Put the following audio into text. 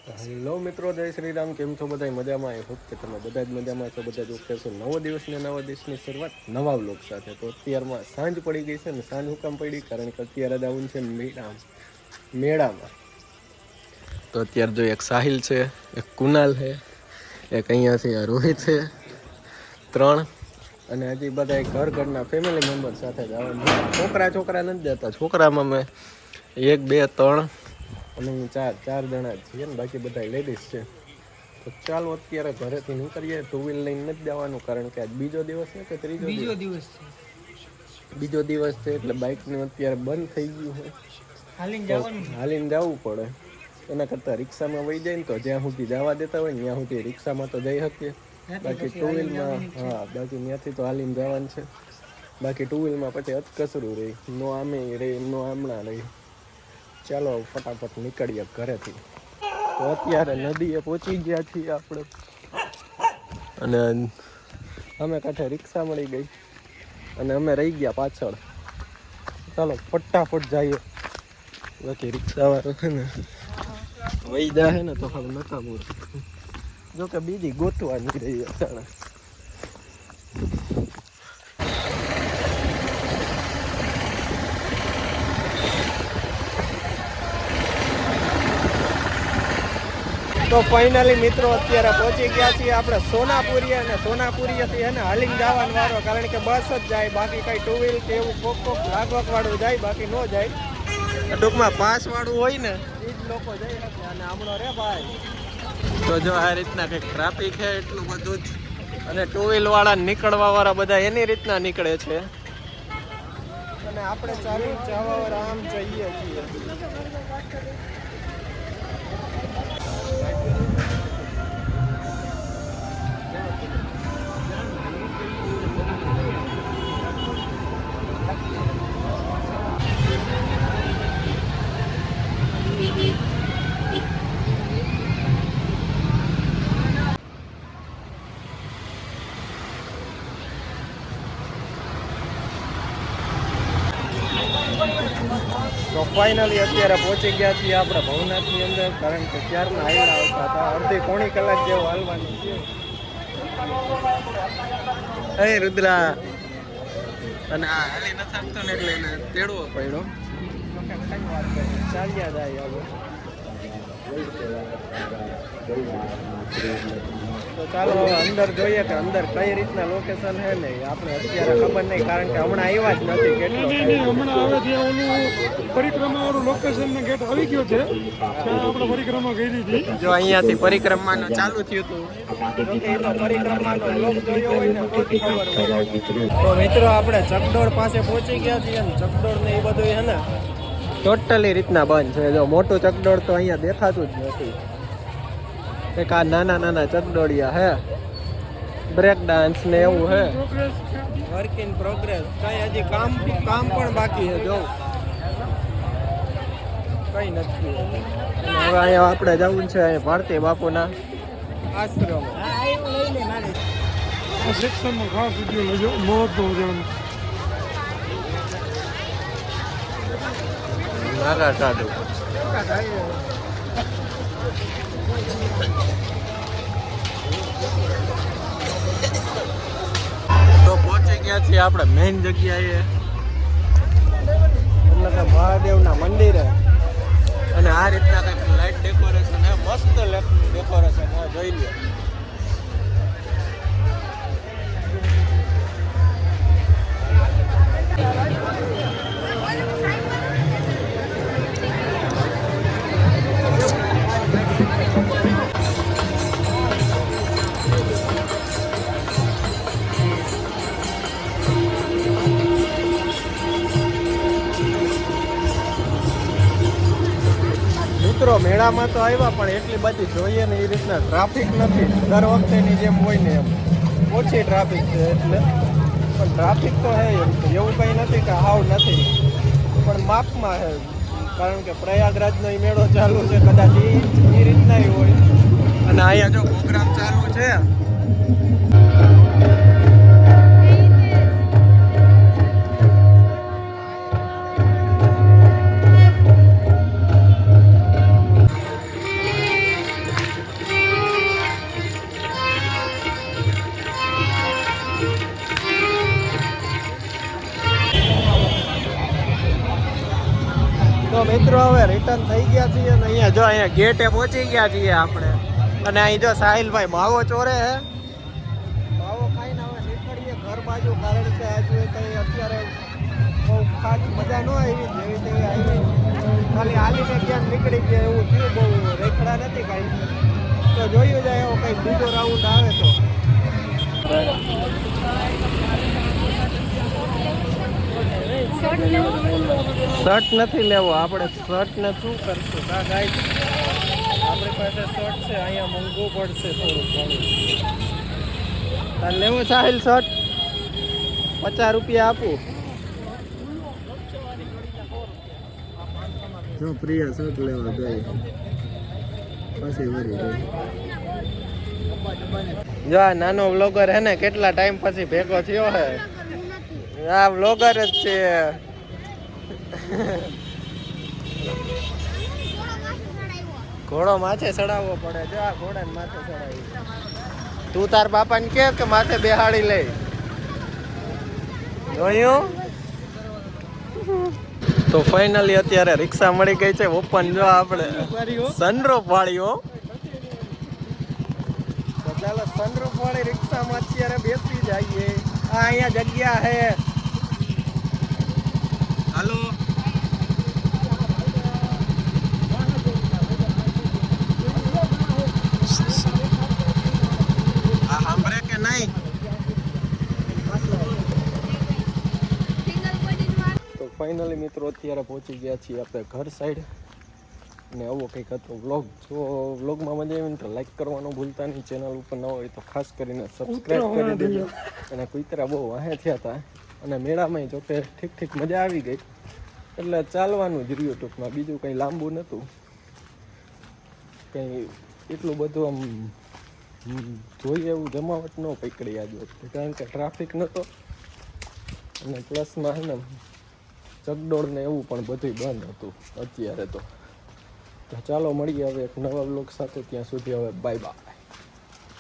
Hello મિત્રો, જય શ્રી રામ. કેમ છો બધા? મજામાં? આઈ હોપ કે તમે બધા જ મજામાં છો. બધા જ ઓકે છો. નવો દિવસ ને નવા દિવસની શરૂઆત નવા વ્લોગ સાથે. તો અત્યારમાં સાંજ પડી ગઈ છે ને સાંજ હુકામ પડી કારણ કે અત્યારે જવું છે મેળામાં. તો અત્યારે જો એક સાહિલ છે, એક કુનાલ છે, એક અહીંયાથી રોહિત છે, 3 અને હજી બધા ઘરના ફેમિલી મેમ્બર સાથે જવાનું. છોકરા નથી જતા. છોકરામાં મેં 1 2 3 અને હું 4 જણા જ છીએ ને બાકી બધા લેડીઝ છે. તો ચાલો અત્યારે ઘરેથી નીકળીએ. 2 વ્હીલ લઈને નથી જવાનું કારણ કે આજ બીજો દિવસ છે કે ત્રીજો દિવસ છે. બીજો દિવસ છે એટલે બાઇકનું અત્યારે બંધ થઈ ગયું છે. હાલીને જવું પડે. એના કરતાં રિક્ષામાં વહી જાય ને તો જ્યાં સુધી જવા દેતા હોય ને ત્યાં સુધી રિક્ષામાં તો જઈ શકીએ. બાકી 2 વ્હીલમાં બાકી ત્યાંથી તો હાલીને જવાનું છે. બાકી 2 વ્હીલમાં પછી અધકસરું રહી, નો આમે રહી, નો આમણાં રહી. ચાલો ફટાફટ નીકળીએ ઘરેથી. તો અત્યારે નદીએ પહોંચી ગયા છીએ આપણે અને અમે કાંઠે રિક્ષા મળી ગઈ અને અમે રહી ગયા પાછળ. ચાલો ફટાફટ જઈએ. બાકી રિક્ષાવાળો છે ને વહી જાય ને તો હવે નકામું. જોકે બીજી ગોતવાની રહી અચાનક. તો ફાઇનલી મિત્રો અત્યારે પહોંચી ગયા છીએ આપણે સોનાપુરી. અને સોનાપુરીથી એને હાલીને જવાનો વારો કારણ કે બસ જ જાય. બાકી કઈ 2 વ્હીલ કે એવું કોક લાગવક વાળું જાય, બાકી ન જાય. ટૂંકમાં પાસ વાળું હોય ને એ જ લોકો જઈ શકે. અને હમણાં રે ભાઈ તો જો આ રીતના કંઈક ટ્રાફિક છે એટલું બધું જ. અને 2 વ્હીલ વાળા નીકળવા વાળા બધા એની રીતના નીકળે છે અને આપણે ચાલી જવા વાળા આમ જઈએ છીએ. તો ફાઇનલી અત્યારે પહોંચી ગયા છીએ આપણે ભવનાથની અંદર કારણ કે ક્યારના હાઈલા આવતા હતા. અડધી પોણી કલાક જેવું હાલવાનું છે. હે રુદ્રા અને આ હાલી નથી આપતો ને એટલે એને તેડવો પડ્યો. ચાલ્યા જાય હવે. તો ચાલો હવે અંદર જોઈએ કે અંદર કઈ રીતના લોકેશન છે ને આપણે અત્યારે ખબર નહીં કારણ કે હમણાં આવ્યા જ નથી. કેટલો હમણાં આવે છે ઓલું પરિક્રમા વાળું લોકેશન ને ગેટ આવી ગયો છે. આપણે પરિક્રમા કરી હતી. જો અહીંયાથી પરિક્રમાનું ચાલુ થયું હતું. તો પરિક્રમાનો બ્લોગ જોયો હોય ને તો જ ખબર હોય. તો મિત્રો આપણે ચકડોળ પાસે પહોંચી ગયા છીએ ને ચકડોળ ને એ બધું છે ને ટોટલી રીતના બંધ છે. જો મોટું ચકડોળ તો અહીંયા દેખાતું જ નથી. એક આ નાના નાના ચકડોળિયા હે, બ્રેક ડાન્સ ને એવું હે. Work in progress. કઈ હજી કામ પણ બાકી છે. જો કઈ નથી. હવે અહીંયા આપણે જવું છે ભારતી બાપુના આશ્રમ. આ સેક્શનમાં ખાસ વિડીયો લેજો, મહત્વ જવાનું. નાગા સાધુ તો પહોંચી ગયા છીએ આપણે મેઇન જગ્યાએ એટલે કે મહાદેવના મંદિરે. અને આ રીતના કંઈક લાઇટ ડેકોરેશન હે, મસ્ત ડેકોરેશન હે, જોઈ લો. મિત્રો મેળામાં તો આવ્યા પણ એટલી બધી જોઈએ ને એ રીતના ટ્રાફિક નથી. દર વખતેની જેમ હોય ને એમ ઓછી ટ્રાફિક છે એટલે. પણ ટ્રાફિક તો હે એમ તો એવું કંઈ નથી કે હાવ નથી, પણ માપમાં છે. કારણ કે પ્રયાગરાજનો એ મેળો ચાલુ છે, કદાચ એ રીતના હોય. અને અહીંયા જો પ્રોગ્રામ ચાલુ છે. મિત્રો હવે રિટર્ન થઈ ગયા છીએ અને અહીંયા જો અહીંયા ગેટે પહોંચી ગયા છીએ આપણે અને અહીં જો સાહિલભાઈ માવો ચોરે હે માવો ખાઈને હવે નીકળીએ ઘર બાજુ કારણ કે આજે કંઈ અત્યારે બહુ ખાસ મજા ન આવી જેવી તેવી આવી ખાલી હાલીને ક્યાંક નીકળી ગયા એવું થયું બહુ રેખડા નથી કાંઈ તો જોયું જાય એવો કંઈક બીજો રાઉન્ડ આવે તો શર્ટ નથી લેવો આપણે શર્ટ ને શું કરશું કા ગાય આપણી પાસે શર્ટ છે અહીંયા મોંઘું પડશે થોડું ઘણું તાર લેવો સાહિલ શર્ટ 50 રૂપિયા આપું જો પ્રિયા શર્ટ લેવા ગઈ પછી વળી ગઈ જો આ નાનો વ્લોગર હે ને કેટલા ટાઈમ પછી ભેગો થયો હે આ વ્લોગર જ છે ઘોડો માથે ચડાવવો પડે જો આ ઘોડાને માથે ચડાવી તું તાર બાપાને કે માથે બેહાડી લે જોયું તો ફાઇનલી અત્યારે રિક્ષા મળી ગઈ છે ઓપન જો આપણે સનરૂફ વાળી હો તો ચાલો સનરૂફ વાળી રિક્ષામાં અત્યારે બેસી જઈએ આ અહીંયા જગ્યા હે હાલો આ સાંભળે કે નહીં તો ફાઇનલી મિત્રો અત્યારે પહોંચી ગયા છીએ આપણે ઘર સાઈડ અને આવો કંઈક હતો વ્લોગ જો વ્લોગમાં મજા આવી ને તો લાઈક કરવાનું ભૂલતા નહીં ચેનલ ઉપર ન હોય તો ખાસ કરીને સબસ્ક્રાઈબ કરી દેજો અને કુતરા બહુ વાહે થયા હતા અને મેળામાં જોકે ઠીક મજા આવી ગઈ એટલે ચાલવાનું જ રહ્યું ટૂંકમાં બીજું કંઈ લાંબુ નહોતું કંઈ એટલું બધું આમ જોઈએ એવું જમાવટ ન પકડી આજ વખતે કારણ કે ટ્રાફિક નહોતો અને પ્લસમાં હે ને ચકડોળ ને એવું પણ બધું બંધ હતું અત્યારે તો ચાલો મળીએ હવે એક નવા બ્લોગ સાથે ત્યાં સુધી હવે બાય બાય